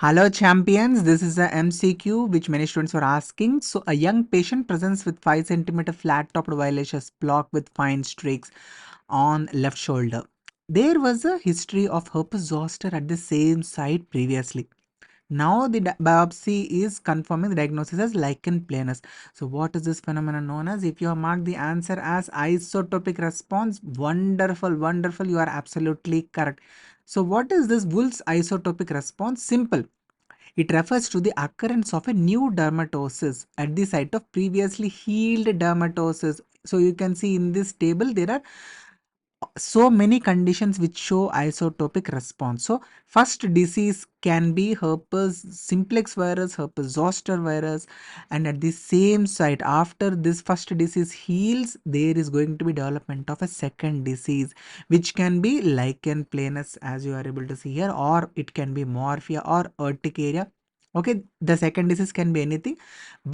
Hello champions, this is a MCQ which many students were asking. So a young patient presents with 5 cm flat topped violaceous block with fine streaks on left shoulder. There was a history of herpes zoster at the same site previously. Now the biopsy is confirming the diagnosis as lichen planus. So what is this phenomenon known as? If you have marked the answer as isotopic response, wonderful, wonderful, you are absolutely correct. So what is this Wolff's isotopic response? Simple. It refers to the occurrence of a new dermatosis at the site of previously healed dermatosis. So you can see in this table there are so many conditions which show isotopic response. So first disease can be herpes simplex virus, herpes zoster virus, and at the same site after this first disease heals, there is going to be development of a second disease which can be lichen planus as you are able to see here, or it can be morphia or urticaria. Okay, the second disease can be anything.